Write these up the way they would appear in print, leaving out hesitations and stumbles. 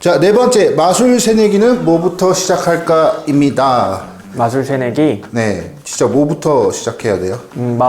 자, 네 번째 마술 새내기는 뭐부터 시작할까입니다. 마술 새내기. 네, 진짜 뭐부터 시작해야 돼요?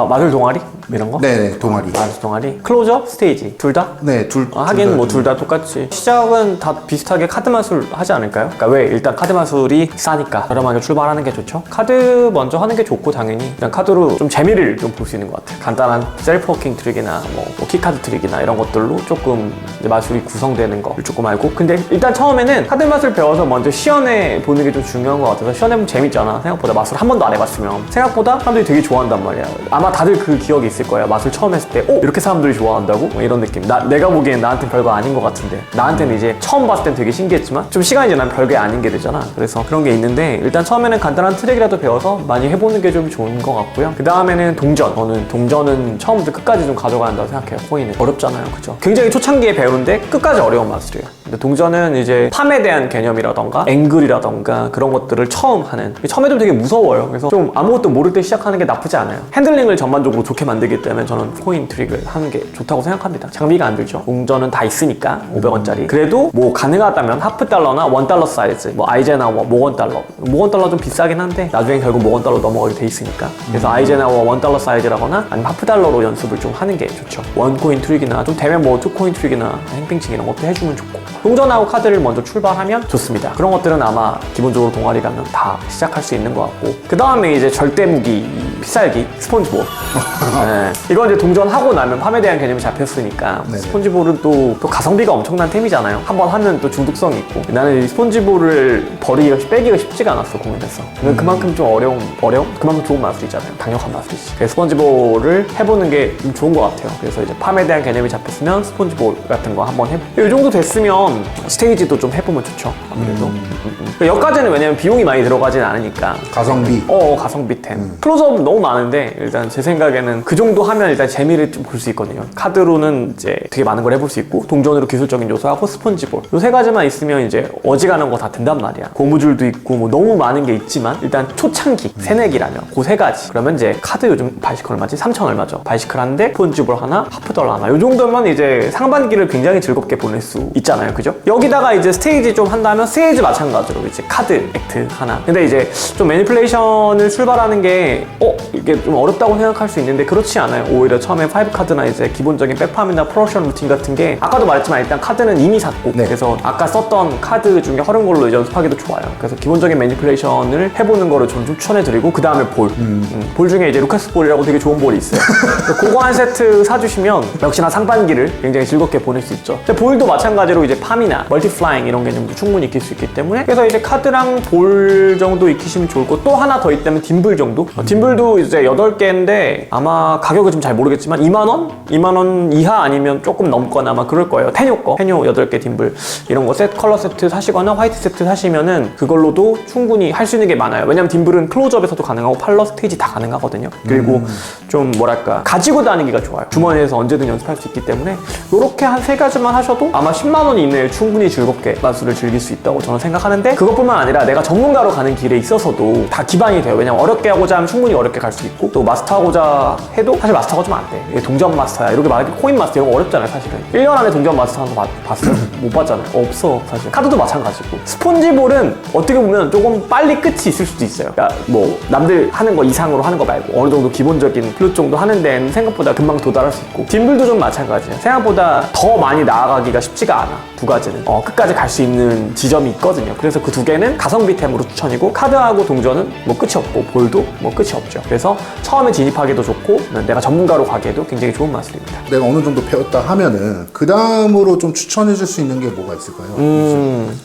마술 동아리? 이런 거? 네네, 동아리. 마술 동아리. 클로즈업, 스테이지 둘 다? 네, 하긴 뭐 둘 다 똑같지. 시작은 다 비슷하게 카드 마술 하지 않을까요? 그러니까 왜? 일단 카드 마술이 싸니까 저렴하게 출발하는 게 좋죠. 카드 먼저 하는 게 좋고 당연히 일단 카드로 좀 재미를 좀 볼 수 있는 것 같아요. 간단한 셀프 워킹 트릭이나 뭐 키카드 트릭이나 이런 것들로 조금 이제 마술이 구성되는 거를 조금 알고, 근데 일단 처음에는 카드 마술 배워서 먼저 시연해 보는 게 좀 중요한 것 같아서 시연해보면 재밌잖아. 생각보다 마술 한 번도 안 해봤으면 생각보다 사람들이 되게 좋아한단 말이야. 아마 다들 그 기억이 있을 거야. 마술 처음 했을 때 이렇게 사람들이 좋아한다고? 뭐 이런 느낌. 내가 보기엔 나한테는 별거 아닌 것 같은데 나한테는 이제 처음 봤을 땐 되게 신기했지만 좀 시간이 지나면 별게 아닌 게 되잖아. 그래서 그런 게 있는데 일단 처음에는 간단한 트랙이라도 배워서 많이 해보는 게 좀 좋은 것 같고요. 그 다음에는 동전. 저는 동전은 처음부터 끝까지 좀 가져가야 한다고 생각해요. 코인은 어렵잖아요, 그죠? 굉장히 초창기에 배우는데 끝까지 어려운 마술이에요. 근데 동전은 이제 팜에 대한 개념이라던가 앵글이라던가 그런 것들을 처음 하는, 처음에 좀 되게 무서워요. 그래서 좀 아무것도 모를 때 시작하는 게 나쁘지 않아요. 핸들링을 전반적으로 좋게 만들기 때문에 저는 코인 트릭을 하는 게 좋다고 생각합니다. 장비가 안 들죠. 동전은 다 있으니까 500원짜리. 그래도 뭐 가능하다면 하프 달러나 $1 사이즈, 뭐 아이젠하워 모건 달러. 모건 달러 좀 비싸긴 한데 나중에 결국 모건 달러 넘어가게 돼 있으니까. 그래서 아이젠하워 $1 사이즈라거나 아니면 하프 달러로 연습을 좀 하는 게 좋죠. 원코인 트릭이나 좀 되면 뭐 투코인 트릭이나 행빙칭 이런 것도 해주면 좋고. 동전하고 카드를 먼저 출발하면 좋습니다. 그런 것들은 아마 기본적으로 동아리 가면 다 시작할 수 있는 것 같고, 그 다음에 이제 절대 무기, 필살기, 스폰지볼. 네. 이건 이제 동전하고 나면 팜에 대한 개념이 잡혔으니까. 네네. 스폰지볼은 또 가성비가 엄청난 템이잖아요. 한번 하면 또 중독성이 있고. 나는 이 스폰지볼을 빼기가 쉽지가 않았어, 고민했어. 그만큼 좀 어려움? 그만큼 좋은 마술이잖아요. 강력한 마술이지. 그래서 스폰지볼을 해보는 게 좀 좋은 것 같아요. 그래서 이제 팜에 대한 개념이 잡혔으면 스폰지볼 같은 거 한번 해보고, 이 정도 됐으면 스테이지도 좀 해보면 좋죠, 아무래도. 여기까지는 왜냐면 비용이 많이 들어가진 않으니까. 가성비. 가성비템. 클로즈업 너무 많은데 일단 제 생각에는 그 정도 하면 일단 재미를 좀 볼 수 있거든요. 카드로는 이제 되게 많은 걸 해볼 수 있고, 동전으로 기술적인 요소하고 스폰지볼, 이 세 가지만 있으면 이제 어지간한 거 다 된단 말이야. 고무줄도 있고 뭐 너무 많은 게 있지만 일단 초창기 새내기라면 그 세 가지. 그러면 이제 카드 요즘 바이시클 얼마지? 3,000 얼마죠. 바이시클 하는데 스폰지볼 하나, 하프달러 하나, 이 정도면 이제 상반기를 굉장히 즐겁게 보낼 수 있잖아요, 그죠? 여기다가 이제 스테이지 좀 한다면 스테이지 마찬가지로 이제 카드 액트 하나. 근데 이제 좀 매니플레이션을 출발하는 게 이게 좀 어렵다고 생각할 수 있는데 그렇지 않아요. 오히려 처음에 5카드나 이제 기본적인 백팜이나 프로션 루틴 같은 게 아까도 말했지만 일단 카드는 이미 샀고, 네. 그래서 아까 썼던 카드 중에 허른 걸로 연습하기도 좋아요. 그래서 기본적인 매니플레이션을 해보는 거를 좀 추천해드리고, 그 다음에 볼 중에 이제 루카스 볼이라고 되게 좋은 볼이 있어요. 그거 한 세트 사주시면 역시나 상반기를 굉장히 즐겁게 보낼 수 있죠. 근데 볼도 마찬가지로 이제 팜이나 멀티플라잉 이런 개념도 충분히 익힐 수 있기 때문에, 그래서 이제 카드랑 볼 정도 익히시면 좋을 거. 또 하나 더 있다면 딤블 정도? dim블도 이제 8개인데 아마 가격은 좀 잘 모르겠지만 2만원? 2만원 이하 아니면 조금 넘거나 아마 그럴 거예요. 테뇨 8개 딤블 이런 거 컬러 세트 사시거나 화이트 세트 사시면은 그걸로도 충분히 할 수 있는 게 많아요. 왜냐면 딤블은 클로즈업에서도 가능하고 팔러 스테이지 다 가능하거든요. 그리고 좀 뭐랄까 가지고 다니기가 좋아요. 주머니에서 언제든 연습할 수 있기 때문에 이렇게 한 3가지만 하셔도 아마 10만원 이내에 충분히 즐겁게 마술을 즐길 수 있다고 저는 생각하는데, 그것뿐만 아니라 내가 전문가로 가는 길에 있어서도 다 기반이 돼요. 왜냐면 어렵게 하고자 하면 충분히 어렵게 갈 수 있고, 또 마스터하고자 해도 사실 마스터가 좀 안 돼. 이게 동전 마스터야 이렇게 말하기, 코인 마스터 이런 거 어렵잖아요 사실은. 1년 안에 동전 마스터 하는 거 봤어요? 못 봤잖아요. 없어 사실. 카드도 마찬가지고. 스폰지볼은 어떻게 보면 조금 빨리 끝이 있을 수도 있어요. 그러니까 뭐 남들 하는 거 이상으로 하는 거 말고 어느 정도 기본적인 플룻 정도 하는 데는 생각보다 금방 도달할 수 있고, 딤블도 좀 마찬가지예요. 생각보다 더 많이 나아가기가 쉽지가 않아. 두 가지는 끝까지 갈 수 있는 지점이 있거든요. 그래서 그 두 개는 가성비템으로 추천이고, 카드하고 동전은 뭐 끝이 없고 볼도 뭐 끝이 없죠. 그래서 처음에 진입하기도 좋고 내가 전문가로 가기에도 굉장히 좋은 마술입니다. 내가 어느 정도 배웠다 하면은 그 다음으로 좀 추천해 줄 수 있는 게 뭐가 있을까요?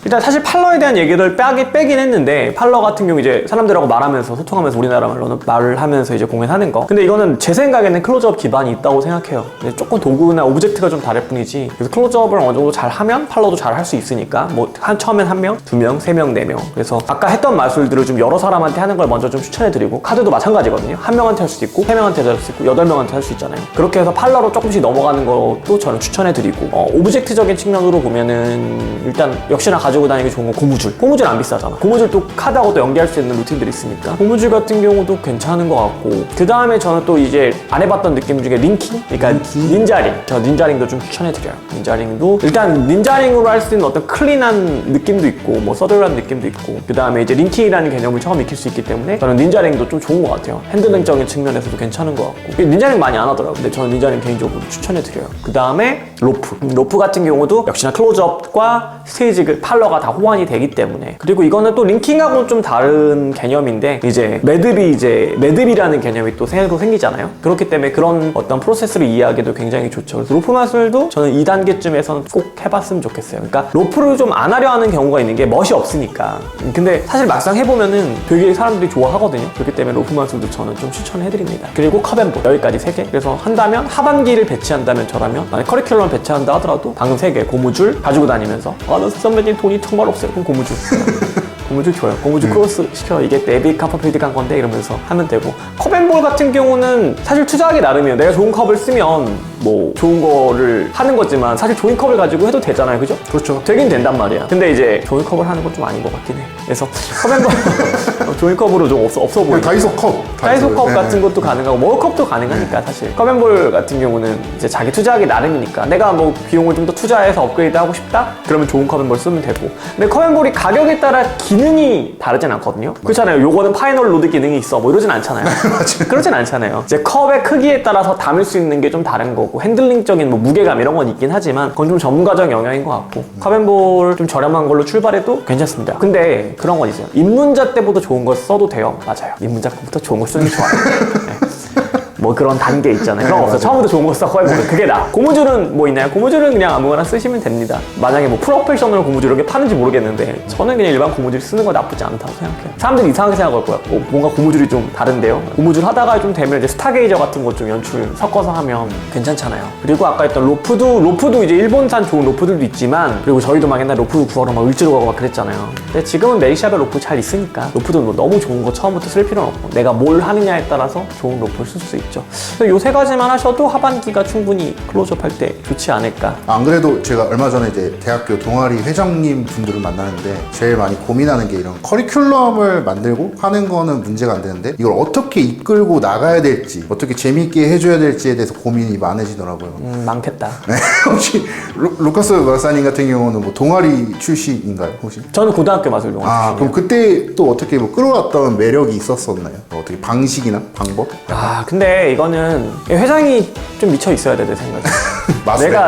일단 사실 팔러에 대한 얘기를 빼긴 했는데, 팔러 같은 경우 이제 사람들하고 말하면서 소통하면서 우리나라 말로는 말을 하면서 이제 공연하는 거. 근데 이거는 제 생각에는 클로즈업 기반이 있다고 생각해요. 조금 도구나 오브젝트가 좀 다를 뿐이지, 그래서 클로즈업을 어느 정도 잘 하면 팔러도 잘 할 수 있으니까 뭐 처음엔 1명, 2명, 3명, 4명. 그래서 아까 했던 마술들을 좀 여러 사람한테 하는 걸 먼저 좀 추천해드리고, 카드도 마찬가지예요. 가지거든요. 한 명한테 할 수도 있고 3명한테 할 수 있고 8명한테 할 수 있잖아요. 그렇게 해서 팔러로 조금씩 넘어가는 것도 저는 추천해드리고 오브젝트적인 측면으로 보면은 일단 역시나 가지고 다니기 좋은 건 고무줄 안 비싸잖아. 고무줄 또 카드하고 또 연계할 수 있는 루틴들이 있으니까 고무줄 같은 경우도 괜찮은 것 같고, 그 다음에 저는 또 이제 안 해봤던 느낌 중에 링킹? 그러니까 닌자링. 저 닌자링도 좀 추천해드려요. 닌자링도 일단 닌자링으로 할 수 있는 어떤 클린한 느낌도 있고 뭐 서들한 느낌도 있고, 그 다음에 이제 링킹이라는 개념을 처음 익힐 수 있기 때문에 저는 닌자링도 좀 좋은 것 같아요. 핸들링적인 측면에서도 괜찮은 것 같고. 닌자링 많이 안 하더라고요. 근데 저는 닌자링 개인적으로 추천해드려요. 그 다음에 로프 같은 경우도 역시나 클로즈업과 스테이지 팔러가 다 호환이 되기 때문에, 그리고 이거는 또 링킹하고는 좀 다른 개념인데 이제 매듭이라는 개념이 또 새로 생기잖아요. 그렇기 때문에 그런 어떤 프로세스를 이해하기도 굉장히 좋죠. 그래서 로프 마술도 저는 2단계쯤에서는 꼭 해봤으면 좋겠어요. 그러니까 로프를 좀 안 하려 하는 경우가 있는 게 멋이 없으니까. 근데 사실 막상 해보면은 되게 사람들이 좋아하거든요. 그렇기 때문에 로프 마술도 저는 좀 추천해드립니다. 그리고 컵앤볼 여기까지 3개. 그래서 한다면 하반기를 배치한다면 저라면, 만약 커리큘럼 배치한다 하더라도 방금 3개 고무줄 가지고 다니면서 나 선배님 돈이 정말 없어요. 그럼 고무줄 고무줄 좋아요. 고무줄 크로스 시켜. 이게 네비 카퍼필드 간 건데 이러면서 하면 되고, 컵앤볼 같은 경우는 사실 투자하기 나름이에요. 내가 좋은 컵을 쓰면 뭐 좋은 거를 하는 거지만 사실 종이컵을 가지고 해도 되잖아요. 그죠? 그렇죠. 되긴 된단 말이야. 근데 이제 종이컵을 하는 건 좀 아닌 것 같긴 해. 그래서 컵앤볼 종이컵으로 좀 없어 보여. 다이소 컵. 다이소 컵 네. 같은 것도 가능하고 머그컵도 가능하니까 사실 컵앤볼 같은 경우는 이제 자기 투자하기 나름이니까, 내가 뭐 비용을 좀 더 투자해서 업그레이드 하고 싶다? 그러면 좋은 컵앤볼 쓰면 되고. 근데 컵앤볼이 가격에 따라 기능이 다르진 않거든요. 그렇잖아요. 요거는 파이널 로드 기능이 있어 뭐 이러진 않잖아요. 그러진 않잖아요. 이제 컵의 크기에 따라서 담을 수 있는 게 좀 다른 거고, 핸들링적인 뭐 무게감 이런 건 있긴 하지만 그건 좀 전문가적 영역인 것 같고, 컵앤볼 좀 저렴한 걸로 출발해도 괜찮습니다. 근데 그런 건 있어요. 입문자 때보다 좋은 걸 써도 돼요. 맞아요. 입문자 때부터 좋은 걸 쓰는 게 좋아요. 네. 뭐 그런 단계 있잖아요. 그런 거 없어요. 처음부터 좋은 거 써. 그게 나. 고무줄은 뭐 있나요? 고무줄은 그냥 아무거나 쓰시면 됩니다. 만약에 뭐 프로페셔널 고무줄 이런 게 파는지 모르겠는데 저는 그냥 일반 고무줄 쓰는 거 나쁘지 않다고 생각해요. 사람들이 이상하게 생각할 거야. 뭔가 고무줄이 좀 다른데요? 고무줄 하다가 좀 되면 이제 스타게이저 같은 거 좀 연출 섞어서 하면 괜찮잖아요. 그리고 아까 했던 로프도 이제 일본산 좋은 로프들도 있지만, 그리고 저희도 막 옛날 로프 구하러 막 을지로 가고 막 그랬잖아요. 근데 지금은 메리샵에 로프 잘 있으니까 로프도 뭐 너무 좋은 거 처음부터 쓸 필요는 없고, 내가 뭘 하느냐에 따라서 좋은 로프를 쓸 수 있죠. 요 3가지만 하셔도 하반기가 충분히 클로즈업 할 때 좋지 않을까. 안 그래도 제가 얼마 전에 이제 대학교 동아리 회장님 분들을 만나는데 제일 많이 고민하는 게, 이런 커리큘럼을 만들고 하는 거는 문제가 안 되는데 이걸 어떻게 이끌고 나가야 될지, 어떻게 재미있게 해줘야 될지에 대해서 고민이 많으시더라고요. 많겠다. 네. 혹시 루카스 박사님 같은 경우는 뭐 동아리 출신인가요? 혹시? 저는 고등학교 마술 동아리. 그럼 그때 또 어떻게 뭐 끌어왔던 매력이 있었었나요? 어떻게 방식이나 방법? 근데 이거는 회장이 좀 미쳐 있어야 돼, 내 생각에.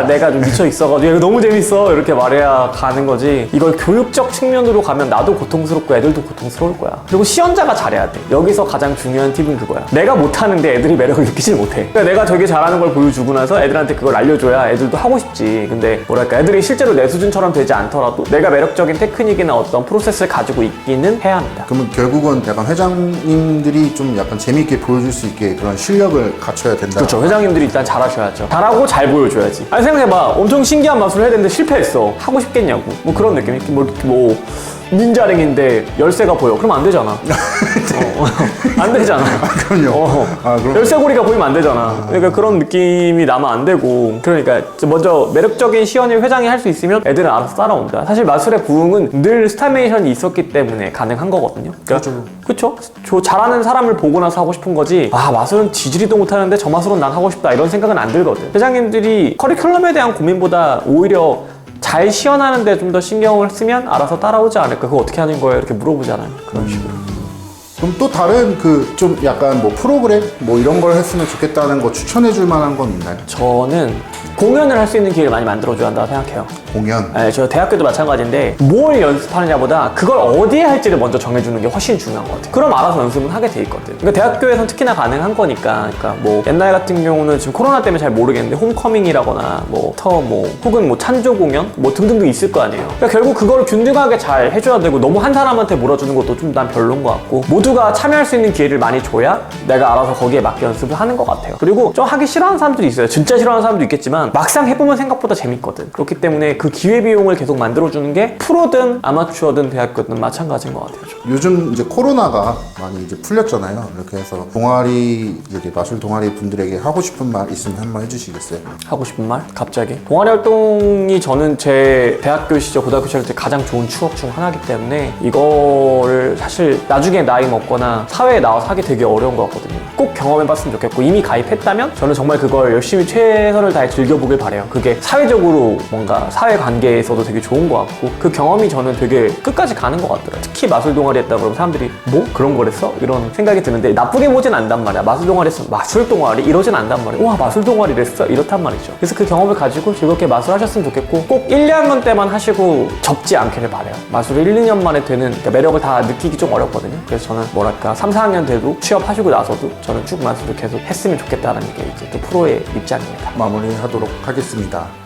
내가 좀 미쳐 있어가지고 이거 너무 재밌어 이렇게 말해야 가는 거지. 이걸 교육적 측면으로 가면 나도 고통스럽고 애들도 고통스러울 거야. 그리고 시연자가 잘해야 돼. 여기서 가장 중요한 팁은 그거야. 내가 못하는데 애들이 매력을 느끼질 못해. 그러니까 내가 되게 잘하는 걸 보여주고 나서 애들한테 그걸 알려줘야 애들도 하고 싶지. 근데 뭐랄까, 애들이 실제로 내 수준처럼 되지 않더라도 내가 매력적인 테크닉이나 어떤 프로세스를 가지고 있기는 해야 합니다. 그러면 결국은 약간 회장님들이 좀 약간 재미있게 보여줄 수 있게 그런 실력을 갖춰야 된다. 그렇죠. 회장님들이 일단 잘하셔야죠. 잘하고 잘 보여줘야지. 아니 생각해봐. 엄청 신기한 마술을 해야 되는데 실패했어. 하고 싶겠냐고. 뭐 그런 느낌. 뭐 닌자링인데 열쇠가 보여. 그럼 안 되잖아. 안 되잖아. 그럼요. 그럼. 열쇠고리가 보이면 안 되잖아. 그러니까 그런 느낌이 나면 안 되고. 그러니까 먼저 매력적인 시연을 회장이 할 수 있으면 애들은 알아서 따라온다. 사실 마술의 부흥은 늘 스타메이션이 있었기 때문에 가능한 거거든요. 그러니까 그렇죠. 잘하는 사람을 보고 나서 하고 싶은 거지. 마술은 지지리도 못하는데 저 마술은 난 하고 싶다, 이런 생각은 안 들거든. 회장님들이 커리큘럼에 대한 고민보다 오히려 잘 시연하는데 좀 더 신경을 쓰면 알아서 따라오지 않을까. 그거 어떻게 하는 거예요? 이렇게 물어보잖아요. 그런 식으로. 그럼 또 다른 좀 약간 뭐 프로그램 뭐 이런 걸 했으면 좋겠다는 거 추천해 줄 만한 건 있나요? 저는 공연을 할 수 있는 기회를 많이 만들어줘야 한다고 생각해요. 공연? 네, 저 대학교도 마찬가지인데 뭘 연습하느냐보다 그걸 어디에 할지를 먼저 정해주는 게 훨씬 중요한 것 같아요. 그럼 알아서 연습은 하게 돼 있거든. 그러니까 대학교에서는 특히나 가능한 거니까. 그러니까 뭐 옛날 같은 경우는 지금 코로나 때문에 잘 모르겠는데 홈커밍이라거나 혹은 뭐 찬조 공연 뭐 등등도 있을 거 아니에요. 그러니까 결국 그걸 균등하게 잘 해줘야 되고, 너무 한 사람한테 몰아주는 것도 좀 난 별로인 것 같고, 모두가 참여할 수 있는 기회를 많이 줘야 내가 알아서 거기에 맞게 연습을 하는 것 같아요. 그리고 좀 하기 싫어하는 사람들이 있어요. 진짜 싫어하는 사람도 있겠지만 하지만 막상 해보면 생각보다 재밌거든. 그렇기 때문에 그 기회비용을 계속 만들어주는 게 프로든 아마추어든 대학교든 마찬가지인 것 같아요. 요즘 이제 코로나가 많이 이제 풀렸잖아요. 이렇게 해서 동아리, 이제 마술 동아리 분들에게 하고 싶은 말 있으면 한번 해주시겠어요? 하고 싶은 말? 갑자기? 동아리 활동이 저는 제 대학교 시절, 고등학교 시절 때 가장 좋은 추억 중 하나이기 때문에 이거를 사실 나중에 나이 먹거나 사회에 나와서 하기 되게 어려운 것 같거든요. 꼭 경험해봤으면 좋겠고 이미 가입했다면 저는 정말 그걸 열심히 최선을 다해 즐겨보길 바래요. 그게 사회적으로 뭔가 사회관계에서도 되게 좋은 것 같고 그 경험이 저는 되게 끝까지 가는 것 같더라고요. 특히 마술 동아리 했다 그러면 사람들이 뭐? 그런 거랬어? 이런 생각이 드는데 나쁘게 보진 않단 말이야. 마술 동아리 했어. 마술 동아리? 이러진 않단 말이야. 와 마술 동아리를 했어? 이렇단 말이죠. 그래서 그 경험을 가지고 즐겁게 마술 하셨으면 좋겠고 꼭 1, 2학년 때만 하시고 접지 않기를 바래요. 마술을 1, 2년 만에 되는 그러니까 매력을 다 느끼기 좀 어렵거든요. 그래서 저는 뭐랄까 3, 4학년 돼도 취업하시고 나서도 저는 쭉 마술을 계속 했으면 좋겠다는 게 이제 또 프로의 입장입니다. 마무리하도록 하겠습니다.